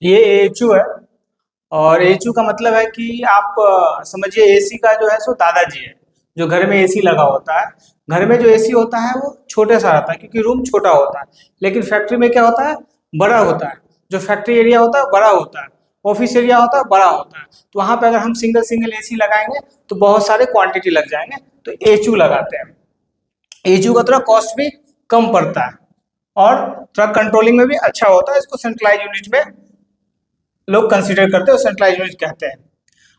ये एएचयू है। और एएचयू का मतलब है कि आप समझिए एसी का जो है सो दादाजी है। जो घर में एसी लगा होता है, घर में जो एसी होता है वो छोटे सा रहता है क्योंकि रूम छोटा होता है। लेकिन फैक्ट्री में क्या होता है, बड़ा होता है। जो फैक्ट्री एरिया होता है बड़ा होता है, ऑफिस एरिया होता है बड़ा होता है। तो वहां पे अगर हम सिंगल सिंगल एसी लगाएंगे तो बहुत सारे क्वांटिटी लग जाएंगे, तो एएचयू लगाते हैं। एएचयू का थोड़ा कॉस्ट भी कम पड़ता है और थोड़ा कंट्रोलिंग में भी अच्छा होता है। इसको सेंट्रलाइज यूनिट में लोग कंसीडर करते हैं और सेंट्रलाइज यूनिट कहते हैं।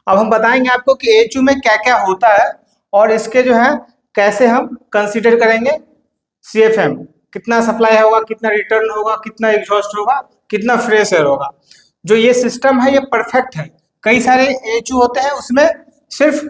अब हम बताएंगे आपको कि एएचयू में क्या क्या होता है और इसके जो है कैसे हम कंसीडर करेंगे। सीएफएम कितना सप्लाई होगा, कितना रिटर्न होगा, कितना एग्जॉस्ट होगा, कितना फ्रेश एयर होगा। जो ये सिस्टम है ये परफेक्ट है। कई सारे एएचयू होते हैं उसमें सिर्फ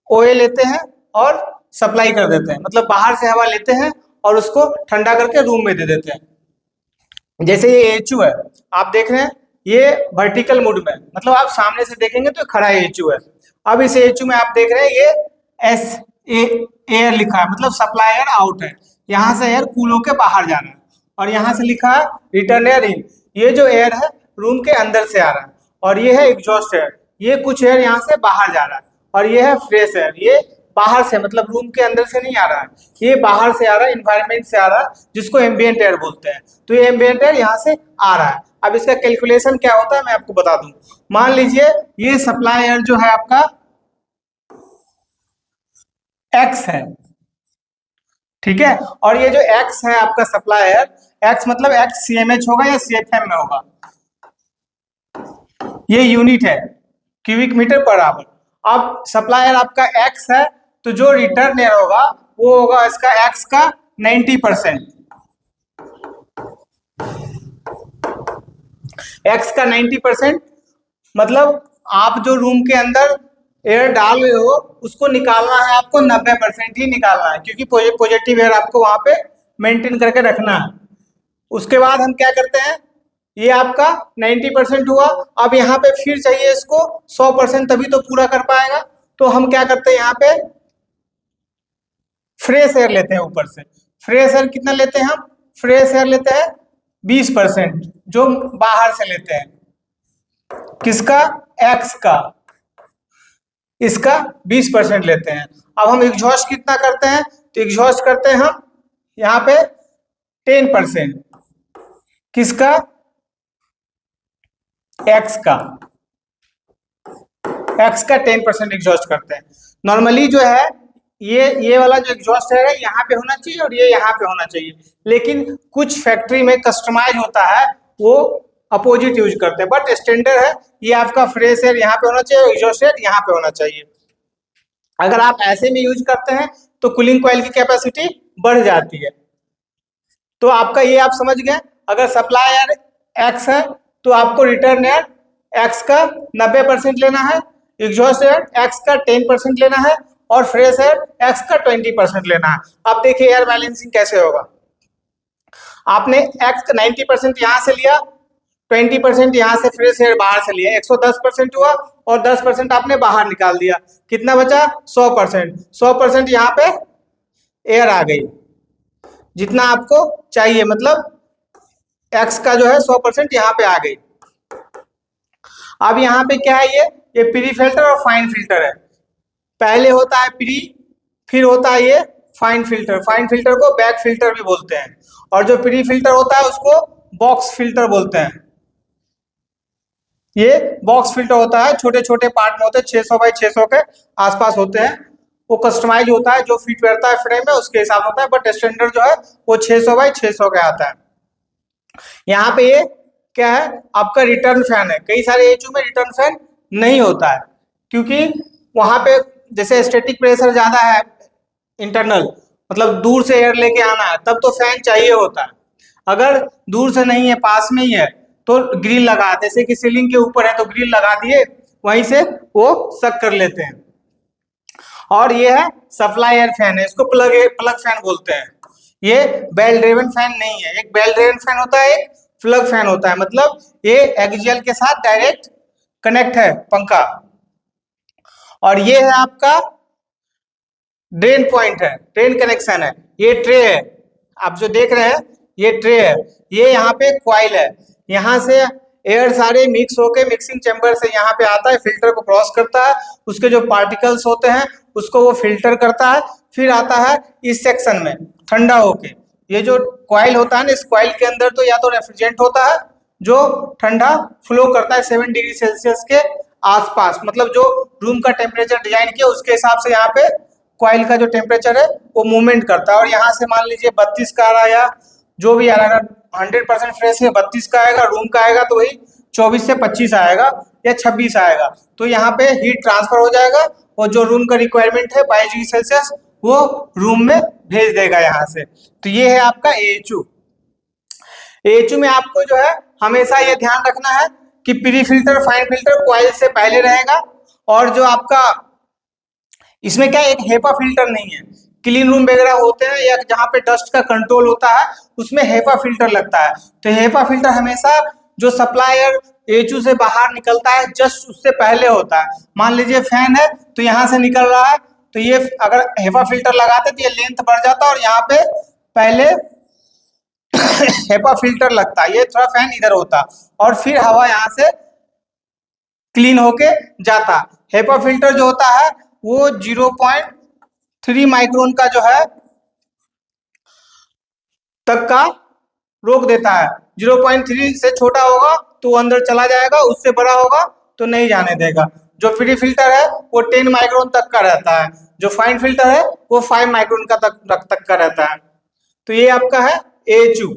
ओए लेते हैं और सप्लाई कर देते हैं, मतलब बाहर से हवा लेते हैं और उसको ठंडा करके रूम में दे देते हैं। जैसे ये एएचयू है, आप देख रहे हैं ये वर्टिकल मोड में, मतलब आप सामने से देखेंगे तो खड़ा एएचयू है। अब इस एएचयू में आप देख रहे हैं ये एस ए एयर लिखा है, मतलब सप्लाई एयर आउट है। यहाँ से एयर कूल होके बाहर जा रहा है। और यहाँ से लिखा है रिटर्न एयर इन, ये जो एयर है रूम के अंदर से आ रहा है। और ये है एग्जॉस्ट एयर, ये कुछ एयर यहाँ से बाहर जा रहा है। और ये है फ्रेश एयर, ये बाहर से, मतलब रूम के अंदर से नहीं आ रहा है, ये बाहर से आ रहा है, इन्वायरमेंट से आ रहा है, जिसको एम्बिएंट एयर बोलते हैं। तो ये एम्बिएंट एयर यहाँ से आ रहा है। अब इसका कैलकुलेशन क्या होता है मैं आपको बता दूं। मान लीजिए ये सप्लाई एयर जो है आपका एक्स है, ठीक है। और ये जो एक्स है आपका सप्लाई एयर, एक्स मतलब एक्स सीएमएच होगा या सीएफएम में होगा। ये यूनिट है, क्यूबिक मीटर पर आवर। अब सप्लायर आपका एक्स है, तो जो रिटर्न एयर होगा वो होगा इसका एक्स का 90%। एक्स का 90% मतलब आप जो रूम के अंदर एयर डाल रहे हो उसको निकालना है आपको 90% ही निकालना है, क्योंकि पॉजिटिव एयर आपको वहां पे मेंटेन करके रखना है। उसके बाद हम क्या करते हैं, ये आपका 90% हुआ। अब यहाँ पे फिर चाहिए इसको 100%, तभी तो पूरा कर पाएगा। तो हम क्या करते हैं, यहाँ पे फ्रेश एयर लेते हैं ऊपर से। फ्रेश एयर कितना लेते हैं हम, फ्रेश एयर लेते हैं 20%, जो बाहर से लेते हैं। किसका, एक्स का, इसका 20% लेते हैं। अब हम एग्जॉस्ट कितना करते हैं, तो एग्जॉस्ट करते हैं हम यहाँ पे 10%। किसका, एक्स का, एक्स का 10% एग्जॉस्ट करते हैं। नॉर्मली जो है ये वाला जो एग्जॉस्ट है यहाँ पे होना चाहिए और ये यहाँ पे होना चाहिए, लेकिन कुछ फैक्ट्री में कस्टमाइज होता है, वो अपोजिट यूज करते हैं। बट स्टैंडर्ड है ये आपका फ्रेश एयर यहाँ पे होना चाहिए और एग्जॉस्ट एयर यहाँ पे होना चाहिए। अगर आप ऐसे में यूज करते हैं तो कूलिंग कॉइल की कैपेसिटी बढ़ जाती है। तो आपका ये आप समझ गए, अगर सप्लाई एयर एक्स है तो आपको रिटर्न एयर एक्स का 90% लेना है, एग्जॉस्ट एयर एक्स का 10% लेना है और फ्रेश एयर एक्स का 20% लेना है। अब देखिए एयर बैलेंसिंग कैसे होगा। आपने एक्स का 90% यहाँ से लिया, 20% यहाँ से फ्रेश एयर बाहर से लिया, 110% हुआ और 10% आपने बाहर निकाल दिया। कितना बचा, 100%। 100% यहाँ पे एयर आ गई जितना आपको चाहिए, मतलब एक्स का जो है 100% यहाँ पे आ गई। अब यहाँ पे क्या है, ये प्री फिल्टर और फाइन फिल्टर है। पहले होता है प्री, फिर होता है ये फाइन फिल्टर। फाइन फिल्टर को बैक फिल्टर भी बोलते हैं, और जो प्री फिल्टर होता है उसको बॉक्स फिल्टर बोलते हैं। ये बॉक्स फिल्टर होता है, छोटे छोटे पार्ट में होते हैं, 600 बाई 600 के आसपास होते हैं। वो कस्टमाइज होता है, जो फिट बैठता है फ्रेम में उसके हिसाब होता है, बट स्टैंडर्ड जो है वो 600 बाई 600 का आता है। यहाँ पे ये क्या है, आपका रिटर्न फैन है। कई सारे एचयू में रिटर्न फैन नहीं होता है, क्योंकि वहां पे जैसे स्टैटिक प्रेशर ज्यादा है इंटरनल, मतलब दूर से एयर लेके आना है, तब तो फैन चाहिए होता है। अगर दूर से नहीं है, पास में ही है, तो ग्रिल लगा, जैसे कि सीलिंग के ऊपर है तो ग्रिल लगा दिए, वहीं से वो सक कर लेते हैं। और ये है सप्लाई एयर फैन है, इसको प्लग प्लग फैन बोलते हैं। ये बेल ड्रिवन फैन नहीं है, एक बेल ड्रिवन फैन होता है, एक प्लग फैन होता है, मतलब ये एक्सियल के साथ डायरेक्ट कनेक्ट है पंखा। और ये है आपका ड्रेन पॉइंट है, ड्रेन कनेक्शन है। ये ट्रे है, आप जो देख रहे हैं ये ट्रे है, ये यहाँ पे क्वाइल है, यहाँ से एयर सारे मिक्स होके मिक्सिंग चैम्बर से यहाँ पे आता है, फिल्टर को क्रॉस करता है, उसके जो पार्टिकल्स होते हैं उसको वो फिल्टर करता है, फिर आता है इस सेक्शन में ठंडा होके। ये जो कॉइल होता है ना, इस कॉइल के अंदर तो या तो रेफ्रिजरेंट होता है जो ठंडा फ्लो करता है 7 डिग्री सेल्सियस के आसपास, मतलब जो रूम का टेम्परेचर डिजाइन किया उसके हिसाब से यहाँ पे कॉइल का जो टेम्परेचर है वो मूवमेंट करता है। और यहाँ से मान लीजिए 32 का आ रहा या जो भी आ रहा है, 100% फ्रेश है 32 का आएगा, रूम का आएगा तो वही 24 से 25 आएगा या 26 आएगा। तो यहाँ पे हीट ट्रांसफर हो जाएगा और जो रूम का रिक्वायरमेंट है 22 डिग्री सेल्सियस वो रूम में भेज देगा यहाँ से। तो ये है आपका AHU। AHU में आपको जो है हमेशा ये ध्यान रखना है कि pre filter fine filter coil से पहले रहेगा, और जो आपका इसमें क्या एक हेपा फिल्टर नहीं है। क्लीन रूम वगैरह होते हैं या जहाँ पे डस्ट का कंट्रोल होता है उसमें हेपा फिल्टर लगता है। तो हेपा फिल्टर हमेशा जो सप्लायर AHU से बाहर निकलता है जस्ट उससे पहले होता है। मान लीजिए फैन है तो यहाँ से निकल रहा है, तो ये अगर हेपा फिल्टर लगाते तो ये लेंथ बढ़ जाता और यहाँ पे पहले हेपा फिल्टर लगता है, ये थोड़ा फैन इधर होता और फिर हवा यहाँ से क्लीन होके जाता। हेपा फिल्टर जो होता है वो 0.3 माइक्रोन का जो है तक का रोक देता है। 0.3 से छोटा होगा तो वो अंदर चला जाएगा, उससे बड़ा होगा तो नहीं जाने देगा। जो प्री फिल्टर है वो 10 माइक्रोन तक का रहता है, जो फाइन फिल्टर है वो 5 माइक्रोन का तक का रहता है। तो ये आपका है AHU।